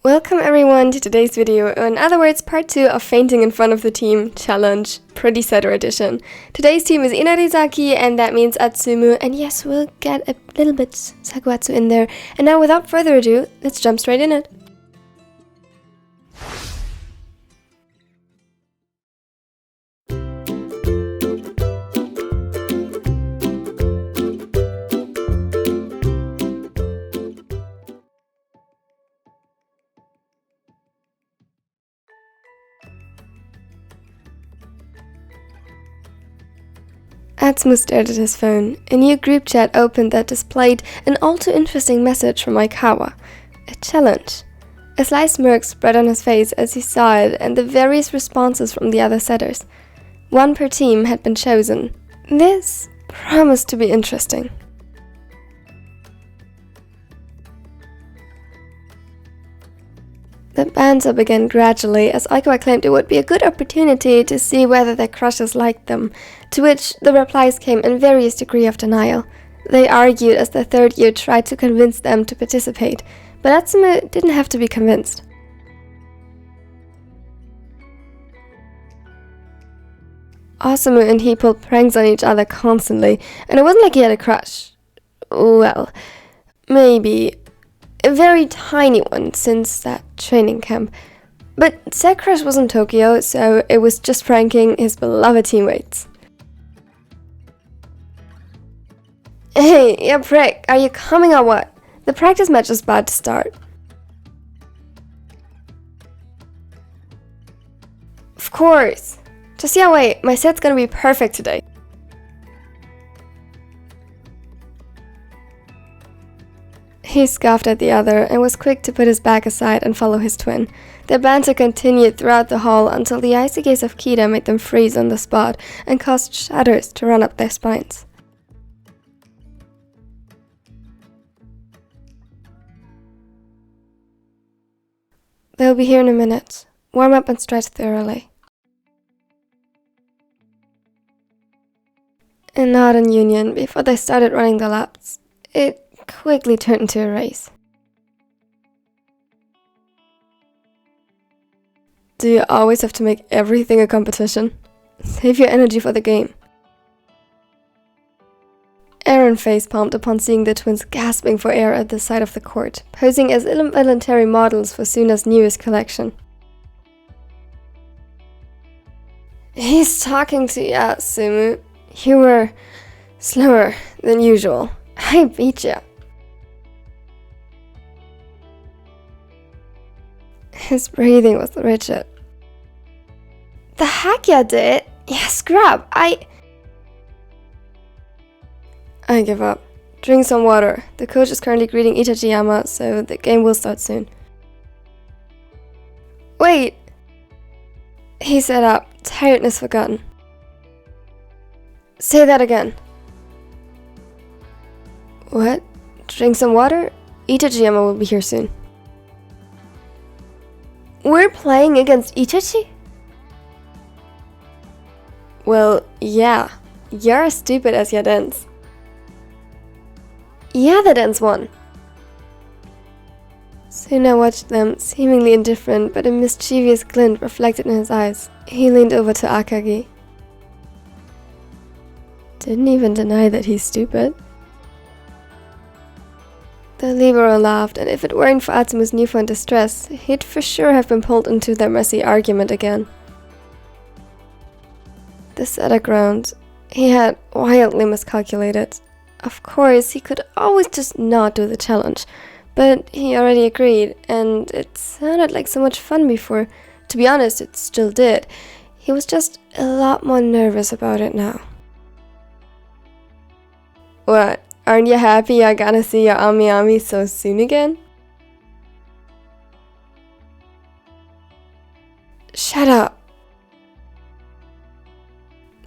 Welcome everyone to today's video, in other words, part 2 of Fainting in Front of the Team Challenge, Pretty Setter Edition. Today's team is Inarizaki, and that means Atsumu, and yes, we'll get a little bit Sakuatsu in there. And now, without further ado, let's jump straight in it. Atsumu stared at his phone. A new group chat opened that displayed an all too interesting message from Aikawa. A challenge. A sly smirk spread on his face as he saw it and the various responses from the other setters. One per team had been chosen. This promised to be interesting. The banter began gradually as Aikawa claimed it would be a good opportunity to see whether their crushes liked them, to which the replies came in various degree of denial. They argued as the third year tried to convince them to participate, but Atsumu didn't have to be convinced. Osamu and he pulled pranks on each other constantly, and it wasn't like he had a crush. Well, maybe a very tiny one since that training camp. But said crush was in Tokyo, so it was just pranking his beloved teammates. Hey, you prick, are you coming or what? The practice match is about to start. Of course. Just yeah, wait, my set's gonna be perfect today. He scoffed at the other and was quick to put his bag aside and follow his twin. Their banter continued throughout the hall until the icy gaze of Kida made them freeze on the spot and caused shudders to run up their spines. They'll be here in a minute. Warm up and stretch thoroughly. And not in union, before they started running the laps, it quickly turned into a race. Do you always have to make everything a competition? Save your energy for the game. Aaron face-palmed upon seeing the twins gasping for air at the side of the court, posing as involuntary models for Suna's newest collection. He's talking to you, Atsumu. You were slower than usual. I beat you. His breathing was rigid. The heck you did? Yeah, scrub. I give up. Drink some water. The coach is currently greeting Itachiyama, so the game will start soon. Wait! He sat up, tiredness forgotten. Say that again. What? Drink some water? Itachiyama will be here soon. We're playing against Itachi? Well, yeah. You're as stupid as your dance. Yeah, the dance won. Suna watched them, seemingly indifferent, but a mischievous glint reflected in his eyes. He leaned over to Akagi. Didn't even deny that he's stupid. The libero laughed, and if it weren't for Atsumu's newfound distress, he'd for sure have been pulled into their messy argument again. The setter groaned. He had wildly miscalculated. Of course, he could always just not do the challenge, but he already agreed, and it sounded like so much fun before. To be honest, it still did. He was just a lot more nervous about it now. What? Aren't you happy you're gonna see your Ami so soon again? Shut up.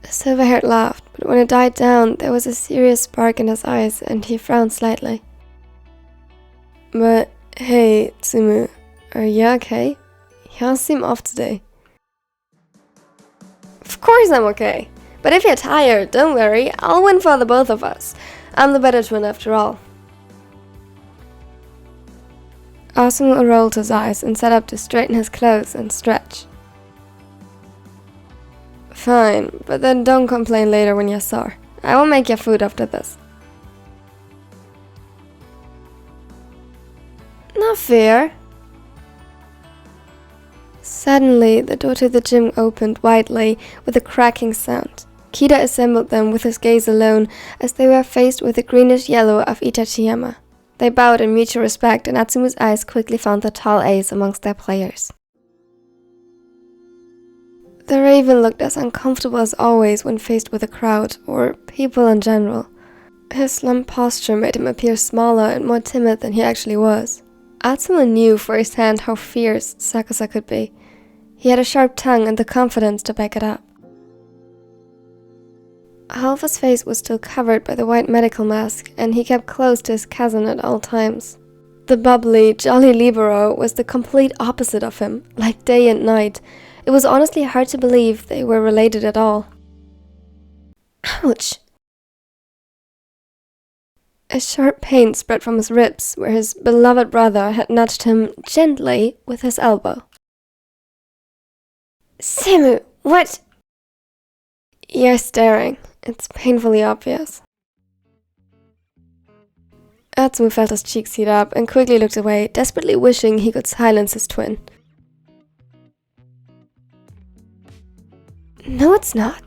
The silver-haired laughed, but when it died down, there was a serious spark in his eyes, and he frowned slightly. But, hey, Tsumu, are you okay? You all seem off today. Of course I'm okay. But if you're tired, don't worry, I'll win for the both of us. I'm the better twin after all. Atsumu rolled his eyes and sat up to straighten his clothes and stretch. Fine, but then don't complain later when you're sore. I will make your food after this. Not fair. Suddenly, the door to the gym opened widely with a cracking sound. Kida assembled them with his gaze alone as they were faced with the greenish yellow of Itachiyama. They bowed in mutual respect, and Atsumu's eyes quickly found the tall ace amongst their players. The Raven looked as uncomfortable as always when faced with a crowd, or people in general. His slumped posture made him appear smaller and more timid than he actually was. Atsumu knew firsthand how fierce Sakusa could be. He had a sharp tongue and the confidence to back it up. Half his face was still covered by the white medical mask, and he kept close to his cousin at all times. The bubbly, jolly libero was the complete opposite of him, like day and night. It was honestly hard to believe they were related at all. Ouch! A sharp pain spread from his ribs, where his beloved brother had nudged him gently with his elbow. Simu, what? You're staring. It's painfully obvious. Atsumu felt his cheeks heat up and quickly looked away, desperately wishing he could silence his twin. No, it's not.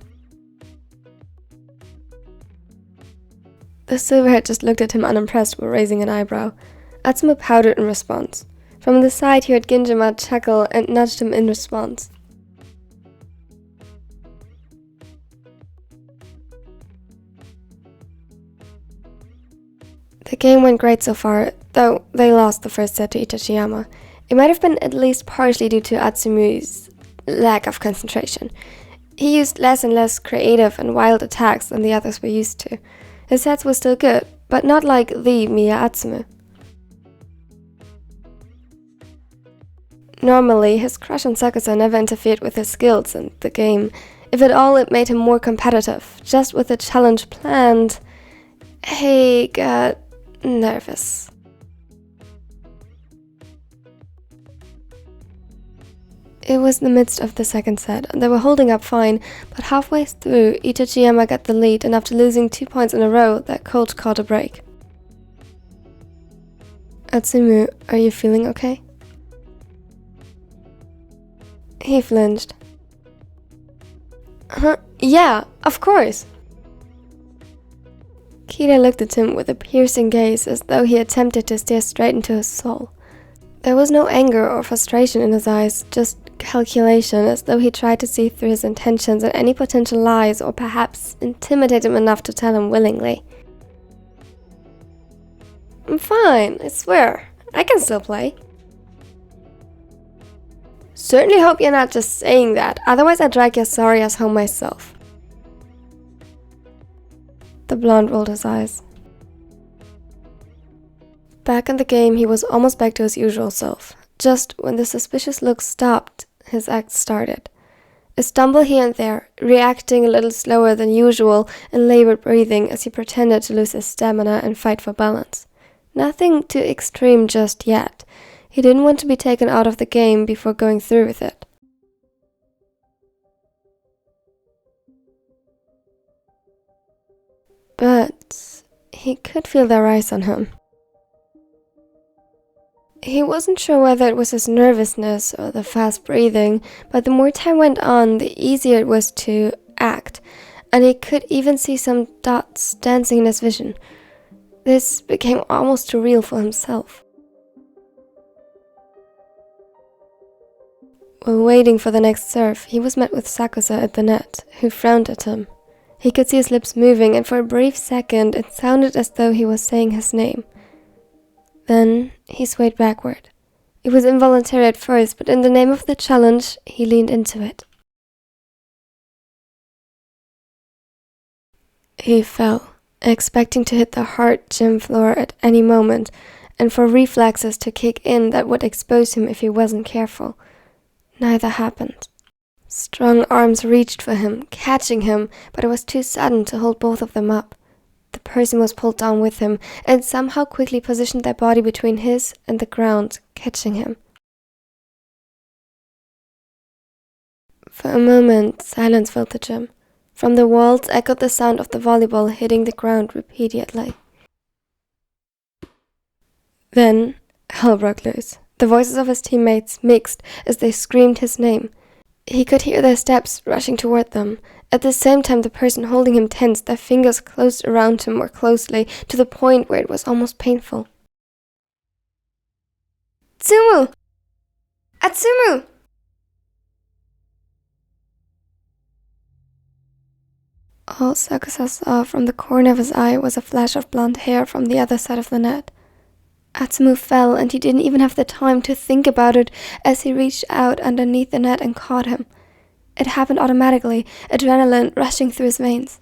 The silverhead just looked at him unimpressed while raising an eyebrow. Atsumu pouted in response. From the side he heard Ginjima chuckle and nudged him in response. The game went great so far, though they lost the first set to Itachiyama. It might have been at least partially due to Atsumu's lack of concentration. He used less and less creative and wild attacks than the others were used to. His sets were still good, but not like the Miya Atsumu. Normally, his crush on Sakusa never interfered with his skills and the game. If at all, it made him more competitive. Just with the challenge planned, he got nervous. It was the midst of the second set, and they were holding up fine, but halfway through, Itachiyama got the lead, and after losing 2 points in a row, that coach caught a break. Atsumu, are you feeling okay? He flinched. Yeah, of course. Kida looked at him with a piercing gaze as though he attempted to stare straight into his soul. There was no anger or frustration in his eyes, just calculation, as though he tried to see through his intentions and any potential lies, or perhaps intimidate him enough to tell him willingly. I'm fine, I swear. I can still play. Certainly hope you're not just saying that, otherwise I'd drag your sorry ass home myself. The blonde rolled his eyes. Back in the game, he was almost back to his usual self. Just when the suspicious look stopped, his act started. A stumble here and there, reacting a little slower than usual, and labored breathing as he pretended to lose his stamina and fight for balance. Nothing too extreme just yet. He didn't want to be taken out of the game before going through with it. But he could feel their eyes on him. He wasn't sure whether it was his nervousness or the fast breathing, but the more time went on, the easier it was to act, and he could even see some dots dancing in his vision. This became almost too real for himself. While waiting for the next serve, he was met with Sakusa at the net, who frowned at him. He could see his lips moving, and for a brief second it sounded as though he was saying his name. Then he swayed backward. It was involuntary at first, but in the name of the challenge, he leaned into it. He fell, expecting to hit the hard gym floor at any moment, and for reflexes to kick in that would expose him if he wasn't careful. Neither happened. Strong arms reached for him, catching him, but it was too sudden to hold both of them up. The person was pulled down with him and somehow quickly positioned their body between his and the ground, catching him. For a moment, silence filled the gym. From the walls echoed the sound of the volleyball hitting the ground repeatedly. Then, hell broke loose. The voices of his teammates mixed as they screamed his name. He could hear their steps rushing toward them. At the same time, the person holding him tensed, their fingers closed around him more closely, to the point where it was almost painful. Atsumu! Atsumu! All Sakusa saw from the corner of his eye was a flash of blonde hair from the other side of the net. Atsumu fell, and he didn't even have the time to think about it as he reached out underneath the net and caught him. It happened automatically, adrenaline rushing through his veins.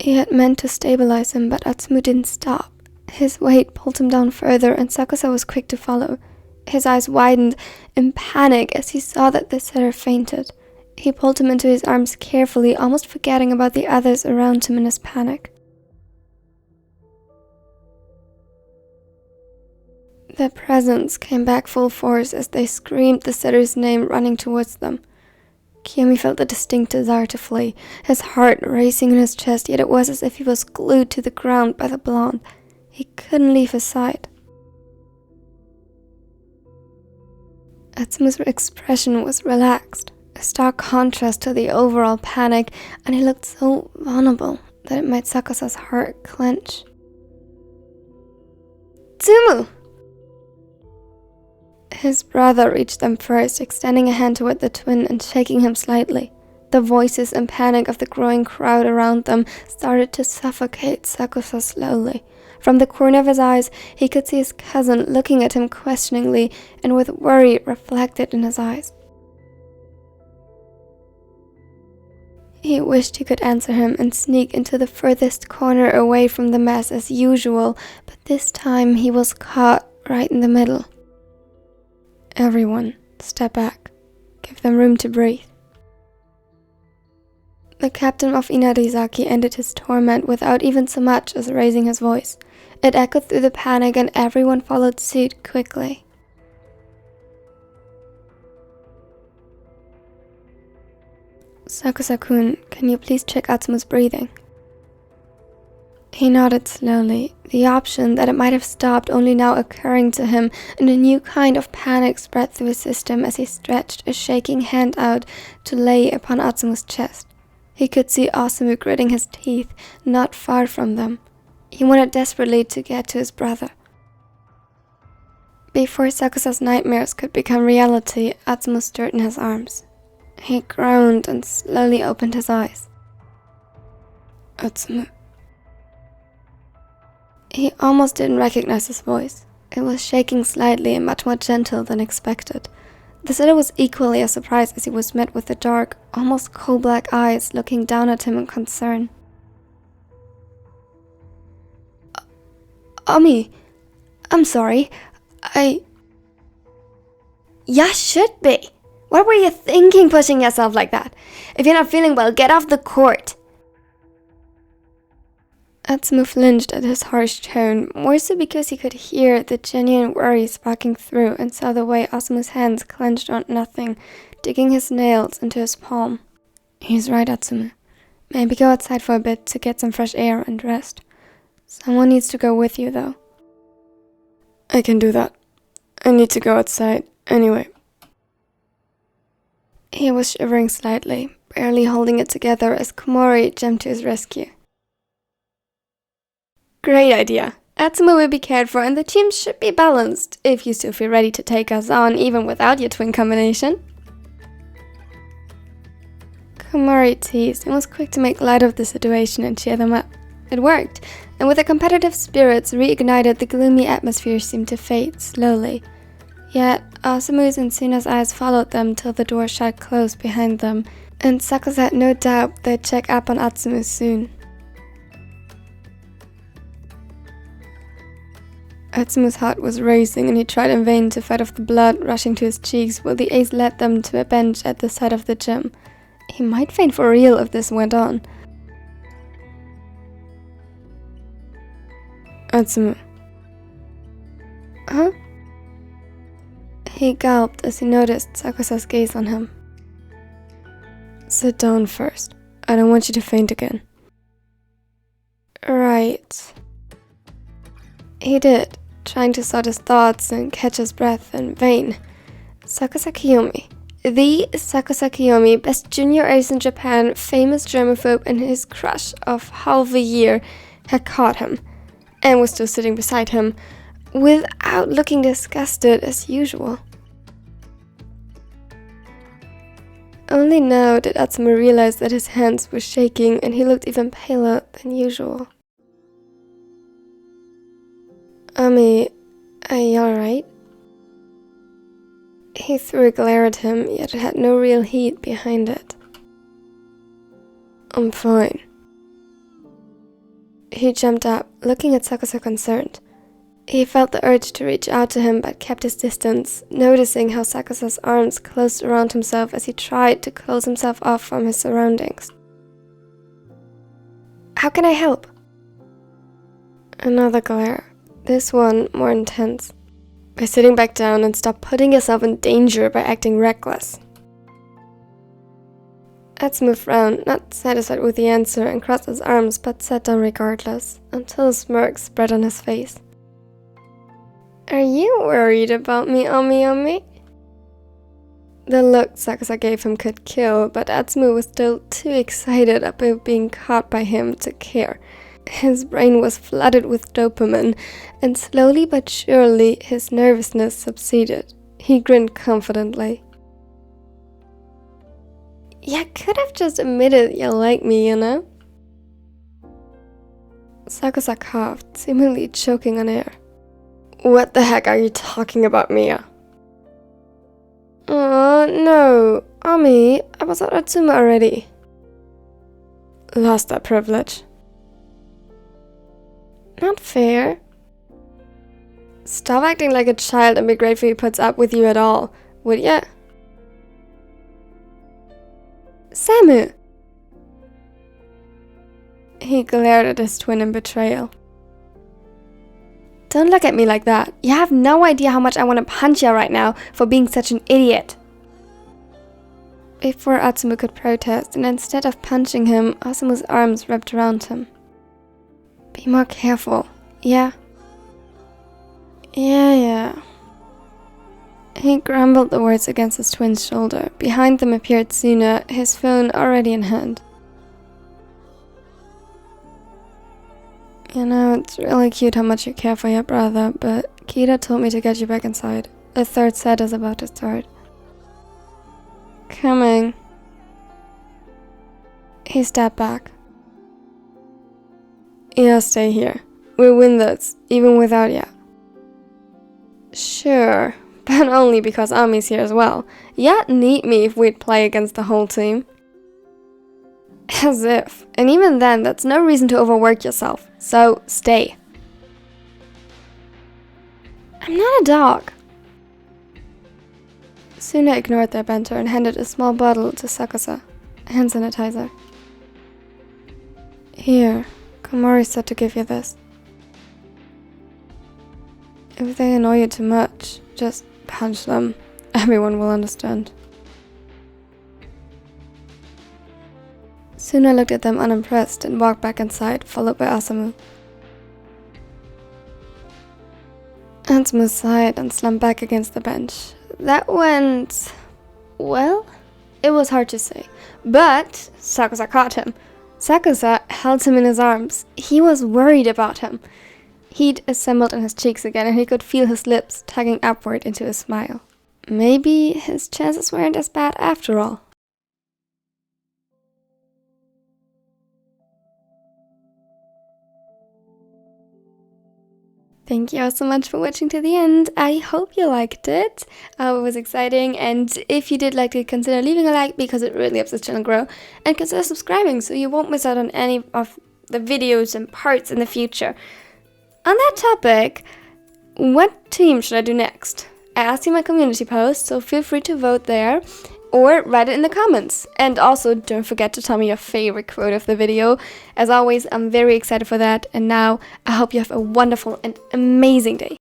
He had meant to stabilize him, but Atsumu didn't stop. His weight pulled him down further, and Sakusa was quick to follow. His eyes widened in panic as he saw that the setter fainted. He pulled him into his arms carefully, almost forgetting about the others around him in his panic. Their presence came back full force as they screamed the setter's name, running towards them. Kiyomi felt a distinct desire to flee, his heart racing in his chest, yet it was as if he was glued to the ground by the blonde. He couldn't leave his side. Atsumu's expression was relaxed, a stark contrast to the overall panic, and he looked so vulnerable that it made Sakusa's heart clench. Atsumu! His brother reached them first, extending a hand toward the twin and shaking him slightly. The voices and panic of the growing crowd around them started to suffocate Sakusa slowly. From the corner of his eyes, he could see his cousin looking at him questioningly and with worry reflected in his eyes. He wished he could answer him and sneak into the furthest corner away from the mess as usual, but this time he was caught right in the middle. Everyone, step back. Give them room to breathe. The captain of Inarizaki ended his torment without even so much as raising his voice. It echoed through the panic and everyone followed suit quickly. Sakusa-kun, can you please check Atsumu's breathing? He nodded slowly, the option that it might have stopped only now occurring to him, and a new kind of panic spread through his system as he stretched a shaking hand out to lay upon Atsumu's chest. He could see Osamu gritting his teeth not far from them. He wanted desperately to get to his brother. Before Sakusa's nightmares could become reality, Atsumu stirred in his arms. He groaned and slowly opened his eyes. Atsumu. He almost didn't recognize his voice. It was shaking slightly and much more gentle than expected. The sitter was equally as surprised as he was met with the dark, almost coal-black eyes looking down at him in concern. Ami, I'm sorry. Ya should be. What were you thinking pushing yourself like that? If you're not feeling well, get off the court. Atsumu flinched at his harsh tone, more so because he could hear the genuine worry sparking through and saw the way Osumu's hands clenched on nothing, digging his nails into his palm. He's right, Atsumu. Maybe go outside for a bit to get some fresh air and rest. Someone needs to go with you, though. I can do that. I need to go outside, anyway. He was shivering slightly, barely holding it together as Komori jumped to his rescue. Great idea. Atsumu will be cared for and the team should be balanced, if you still feel ready to take us on even without your twin combination. Komori teased and was quick to make light of the situation and cheer them up. It worked, and with their competitive spirits reignited, the gloomy atmosphere seemed to fade slowly. Yet, Osumu's and Suna's eyes followed them till the door shut close behind them, and Sakusa had no doubt they'd check up on Atsumu soon. Atsumu's heart was racing and he tried in vain to fight off the blood rushing to his cheeks while the ace led them to a bench at the side of the gym. He might faint for real if this went on. Atsumu. Huh? He gulped as he noticed Sakusa's gaze on him. Sit down first. I don't want you to faint again. Right. He did, trying to sort his thoughts and catch his breath in vain. Sakusa Kiyomi, the Sakusa Kiyomi, best junior ace in Japan, famous germaphobe, and his crush of half a year, had caught him, and was still sitting beside him, without looking disgusted as usual. Only now did Atsumu realize that his hands were shaking, and he looked even paler than usual. Ami, are you alright? He threw a glare at him, yet it had no real heat behind it. I'm fine. He jumped up, looking at Sakusa concerned. He felt the urge to reach out to him, but kept his distance, noticing how Sakusa's arms closed around himself as he tried to close himself off from his surroundings. How can I help? Another glare, this one more intense. By sitting back down and stop putting yourself in danger by acting reckless. Atsumu frowned, not satisfied with the answer, and crossed his arms, but sat down regardless, until a smirk spread on his face. Are you worried about me, Ami? The look Sakusa gave him could kill, but Atsumu was still too excited about being caught by him to care. His brain was flooded with dopamine, and slowly but surely his nervousness subsided. He grinned confidently. You could have just admitted you like me, you know? Sakusa coughed, seemingly choking on air. What the heck are you talking about, Mia? No. Ami, I was at Atsumu already. Lost that privilege. Not fair. Stop acting like a child and be grateful he puts up with you at all, would ya? Samu! He glared at his twin in betrayal. Don't look at me like that. You have no idea how much I want to punch you right now for being such an idiot. Before Atsumu could protest, and instead of punching him, Asumu's arms wrapped around him. Be more careful, yeah? Yeah. He grumbled the words against his twin's shoulder. Behind them appeared Suna, his phone already in hand. You know, it's really cute how much you care for your brother, but Kita told me to get you back inside. The third set is about to start. Coming. He stepped back. Yeah, stay here. We'll win this, even without ya. Sure, but only because Ami's here as well. You'd need me if we'd play against the whole team. As if. And even then, that's no reason to overwork yourself. So, stay. I'm not a dog. Suna ignored their banter and handed a small bottle to Sakusa. Hand sanitizer. Here, Komori said to give you this. If they annoy you too much, just punch them. Everyone will understand. Suna looked at them unimpressed and walked back inside, followed by Atsumu. Atsumu sighed and slumped back against the bench. That went... well? It was hard to say. But Sakusa caught him. Sakusa held him in his arms. He was worried about him. Heat assembled in his cheeks again, and he could feel his lips tugging upward into a smile. Maybe his chances weren't as bad after all. Thank you all so much for watching to the end. I hope you liked it. It was exciting, and if you did like it, consider leaving a like because it really helps this channel grow, and consider subscribing so you won't miss out on any of the videos and parts in the future. On that topic, what team should I do next? I asked you in my community post, so feel free to vote there. or write it in the comments. And also, don't forget to tell me your favorite quote of the video. As always, I'm very excited for that. And now, I hope you have a wonderful and amazing day.